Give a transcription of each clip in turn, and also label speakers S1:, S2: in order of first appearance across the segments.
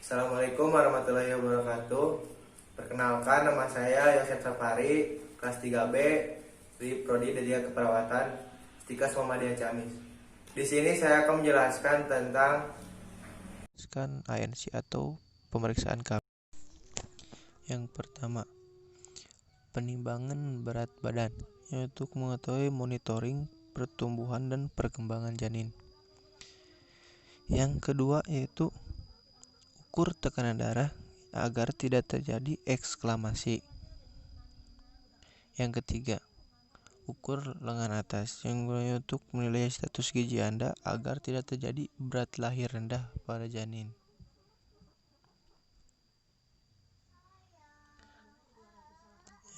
S1: Assalamualaikum warahmatullahi wabarakatuh. Perkenalkan, nama saya Yosef Safari, kelas 3B di Prodi Media Keperawatan Stika Muhammadiyah Ciamis. Di sini saya akan menjelaskan tentang
S2: ANC atau pemeriksaan KB. Yang pertama, penimbangan berat badan, yaitu mengetahui monitoring pertumbuhan dan perkembangan janin. Yang kedua yaitu ukur tekanan darah agar tidak terjadi eksklamasi. Yang ketiga, ukur lengan atas yang gunanya untuk menilai status gizi Anda agar tidak terjadi berat lahir rendah pada janin.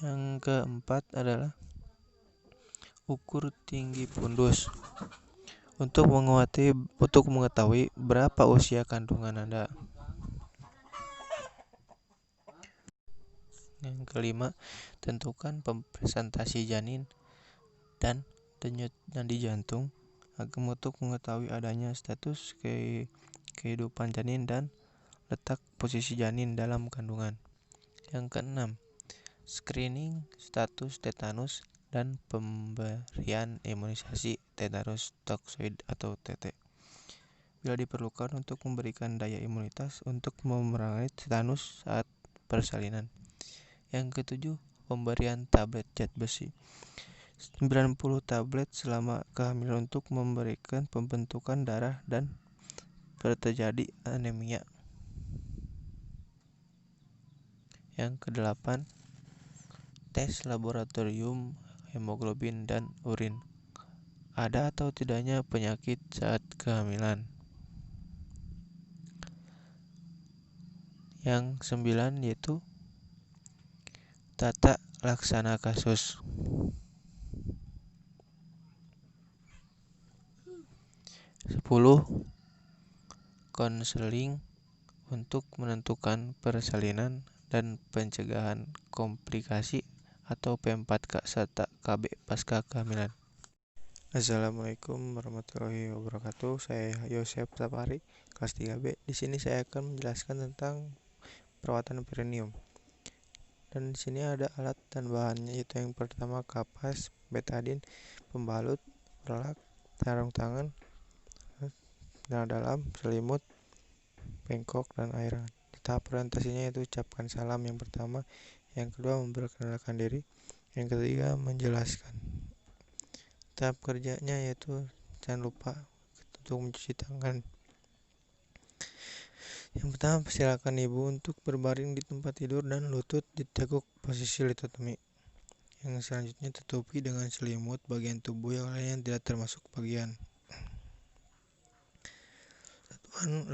S2: Yang keempat adalah ukur tinggi fundus untuk mengetahui berapa usia kandungan Anda. Yang kelima, tentukan presentasi janin dan denyut nadi jantung untuk mengetahui adanya status kehidupan janin dan letak posisi janin dalam kandungan. Yang keenam, screening status tetanus dan pemberian imunisasi tetanus toksoid atau TT bila diperlukan untuk memberikan daya imunitas untuk memerangi tetanus saat persalinan. Yang ketujuh, pemberian tablet zat besi 90 tablet selama kehamilan untuk memberikan pembentukan darah dan terjadi anemia. Yang kedelapan, tes laboratorium hemoglobin dan urin. Ada atau tidaknya penyakit saat kehamilan. Yang sembilan yaitu tata laksana kasus. 10. Konseling untuk menentukan persalinan dan pencegahan komplikasi atau P4K serta KB pasca kehamilan. Assalamualaikum warahmatullahi wabarakatuh. Saya Yosef Safari, kelas 3B. Di sini saya akan menjelaskan tentang perawatan perineum. Dan di sini ada alat dan bahannya, yaitu yang pertama kapas, betadin, pembalut, perlak, sarung tangan, celana dalam, selimut, bengkok, dan air. Di tahap orientasinya yaitu ucapkan salam yang pertama, yang kedua memperkenalkan diri, yang ketiga menjelaskan. Tahap kerjanya yaitu jangan lupa untuk mencuci tangan. Yang pertama, silakan ibu untuk berbaring di tempat tidur dan lutut ditekuk posisi litotomi. Yang selanjutnya, tutupi dengan selimut bagian tubuh yang lain yang tidak termasuk bagian.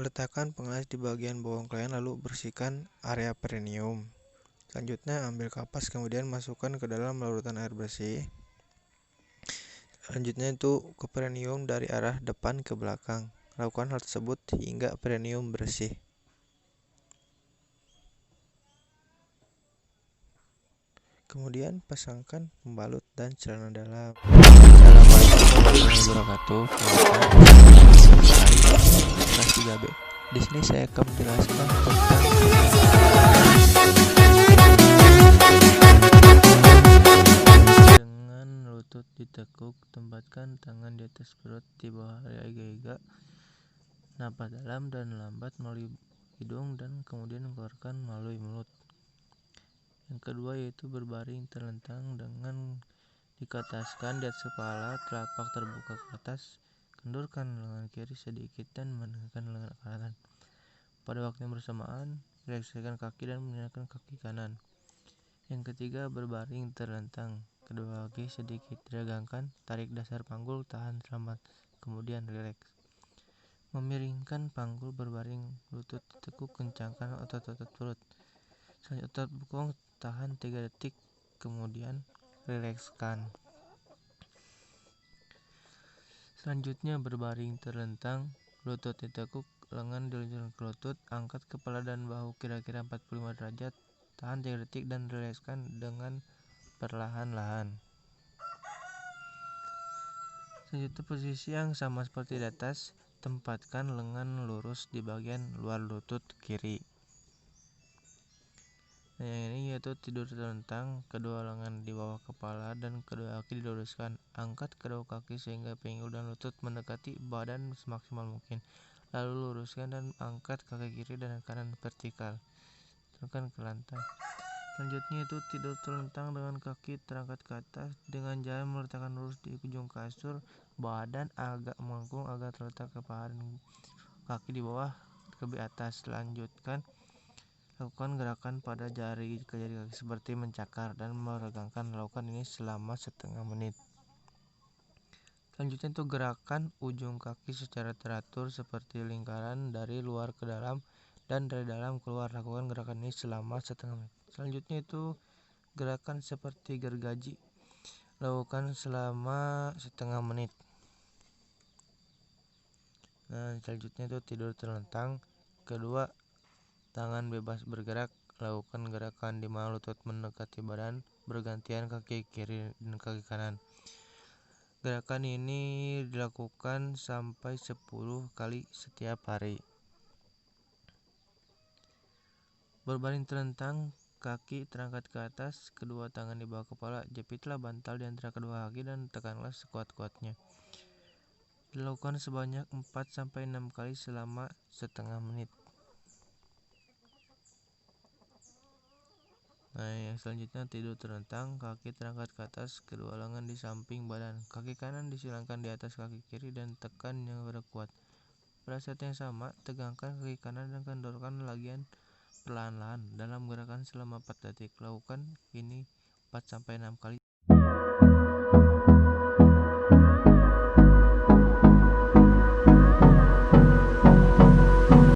S2: Letakkan pengalis di bagian bawah kalian lalu bersihkan area perineum. Selanjutnya, ambil kapas kemudian masukkan ke dalam larutan air bersih. Selanjutnya itu ke perineum dari arah depan ke belakang. Lakukan hal tersebut hingga perineum bersih. Kemudian pasangkan pembalut dan celana dalam. Assalamualaikum warahmatullahi wabarakatuh. Kelas 3B. Di sini saya akan menjelaskan tentang dengan lutut ditekuk, tempatkan tangan di atas perut di bawah iga-iga. Napas dalam dan lambat melalui hidung dan kemudian keluarkan melalui mulut. Yang kedua yaitu berbaring terlentang dengan dikataskan di atas kepala, telapak terbuka ke atas, kendurkan lengan kiri sedikit dan menegakkan lengan kanan. Pada waktu yang bersamaan, rilekskan kaki dan menegakkan kaki kanan. Yang ketiga, berbaring terlentang, kedua kaki sedikit diregangkan, tarik dasar panggul, tahan selamat, kemudian rileks. Memiringkan panggul berbaring, lutut ditekuk, kencangkan otot-otot perut. Selanjutnya otot bokong, tahan 3 detik, kemudian rilekskan. Selanjutnya berbaring terlentang, lutut ditekuk, lengan diluncurkan ke lutut, angkat kepala dan bahu kira-kira 45 derajat, tahan 3 detik dan rilekskan dengan perlahan-lahan. Selanjutnya posisi yang sama seperti di atas, Tempatkan lengan lurus di bagian luar lutut kiri. Nah, yang ini yaitu tidur telentang, kedua lengan di bawah kepala dan kedua kaki diluruskan. Angkat kedua kaki sehingga pinggul dan lutut mendekati badan semaksimal mungkin. Lalu luruskan dan angkat kaki kiri dan kanan vertikal. Turunkan ke lantai. Selanjutnya itu tidur telentang dengan kaki terangkat ke atas dengan jalan meletakkan lurus di ujung kasur, badan agak melengkung agar terletak ke paha dan kaki di bawah ke atas. Lanjutkan lakukan gerakan pada jari ke jari kaki seperti mencakar dan meregangkan. Lakukan ini selama setengah menit. Selanjutnya itu gerakan ujung kaki secara teratur seperti lingkaran dari luar ke dalam dan dari dalam keluar. Lakukan gerakan ini selama setengah menit. Selanjutnya itu gerakan seperti gergaji. Lakukan selama setengah menit. Nah, selanjutnya itu tidur telentang. Kedua tangan bebas bergerak. Lakukan gerakan di mana lutut mendekati badan bergantian kaki kiri dan kaki kanan. Gerakan ini dilakukan sampai 10 kali setiap hari. Berbaring telentang, kaki terangkat ke atas, kedua tangan di bawah kepala. Jepitlah bantal di antara kedua kaki dan tekanlah sekuat-kuatnya. Dilakukan sebanyak 4-6 kali selama setengah menit. Nah, yang selanjutnya tidur telentang, kaki terangkat ke atas, kedua lengan di samping badan. Kaki kanan disilangkan di atas kaki kiri dan tekan yang kuat. Pada saat yang sama, tegangkan kaki kanan dan kendorkan lagian perlahan-lahan dalam gerakan selama 4 detik. Lakukan ini 4-6 kali.